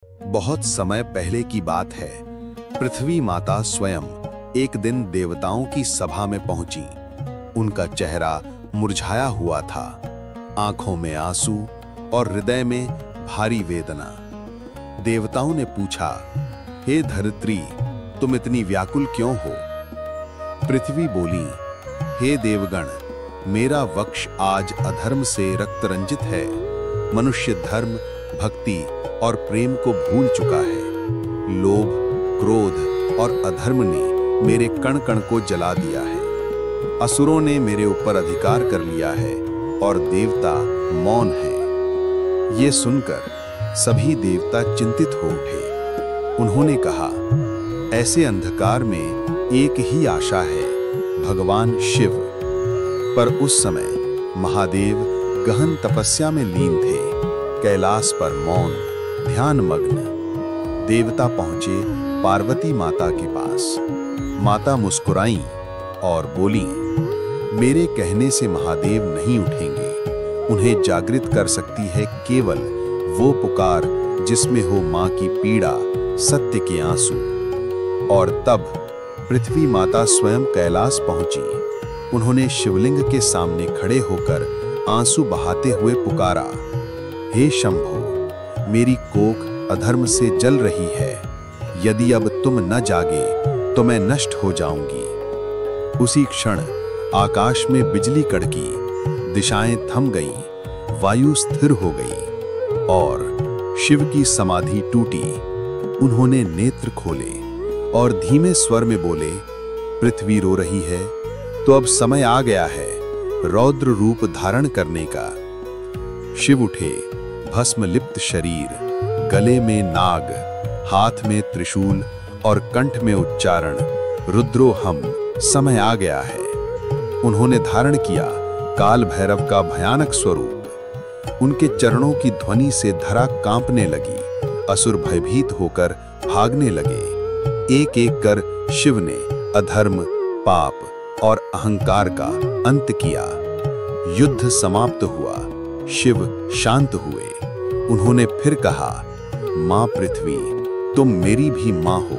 बहुत समय पहले की बात है। पृथ्वी माता स्वयं एक दिन देवताओं की सभा में पहुंची। उनका चेहरा मुरझाया हुआ था, आंखों में आंसू और हृदय में भारी वेदना। देवताओं ने पूछा, हे धरित्री, तुम इतनी व्याकुल क्यों हो? पृथ्वी बोली, हे देवगण, मेरा वक्ष आज अधर्म से रक्त रंजित है। मनुष्य धर्म, भक्ति और प्रेम को भूल चुका है। लोभ, क्रोध और अधर्म ने मेरे कण कण को जला दिया है। असुरों ने मेरे ऊपर अधिकार कर लिया है और देवता मौन है। ये सुनकर सभी देवता चिंतित हो उठे। उन्होंने कहा, ऐसे अंधकार में एक ही आशा है, भगवान शिव। पर उस समय महादेव गहन तपस्या में लीन थे, कैलाश पर मौन, ध्यान मग्न। देवता पहुंचे पार्वती माता के पास। माता मुस्कुराईं और बोली, मेरे कहने से महादेव नहीं उठेंगे। उन्हें जागृत कर सकती है केवल वो पुकार जिसमें हो मां की पीड़ा, सत्य के आंसू। और तब पृथ्वी माता स्वयं कैलाश पहुंची। उन्होंने शिवलिंग के सामने खड़े होकर आंसू बहाते हुए पुकारा, हे शंभो, मेरी कोख अधर्म से जल रही है। यदि अब तुम न जागे तो मैं नष्ट हो जाऊंगी। उसी क्षण आकाश में बिजली कड़की, दिशाएं थम गईं, वायु स्थिर हो गई और शिव की समाधि टूटी। उन्होंने नेत्र खोले और धीमे स्वर में बोले, पृथ्वी रो रही है तो अब समय आ गया है रौद्र रूप धारण करने का। शिव उठे, भस्म लिप्त शरीर, गले में नाग, हाथ में त्रिशूल और कंठ में उच्चारण, रुद्रोहम, समय आ गया है। उन्होंने धारण किया काल भैरव का भयानक स्वरूप। उनके चरणों की ध्वनि से धरा कांपने लगी। असुर भयभीत होकर भागने लगे। एक एक कर शिव ने अधर्म, पाप और अहंकार का अंत किया। युद्ध समाप्त हुआ, शिव शांत हुए। उन्होंने फिर कहा, मां पृथ्वी, तुम मेरी भी मां हो।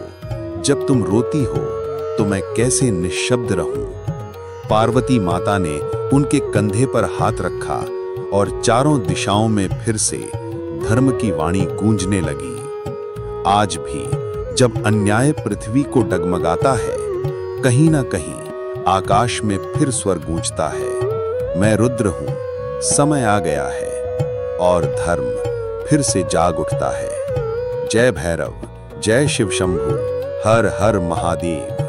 जब तुम रोती हो तो मैं कैसे निश्शब्द रहूं? पार्वती माता ने उनके कंधे पर हाथ रखा और चारों दिशाओं में फिर से धर्म की वाणी गूंजने लगी। आज भी जब अन्याय पृथ्वी को डगमगाता है, कहीं ना कहीं आकाश में फिर स्वर गूंजता है, मैं रुद्र हूं, समय आ गया है। और धर्म फिर से जाग उठता है। जय भैरव, जय शिव शंभु, हर हर महादेव।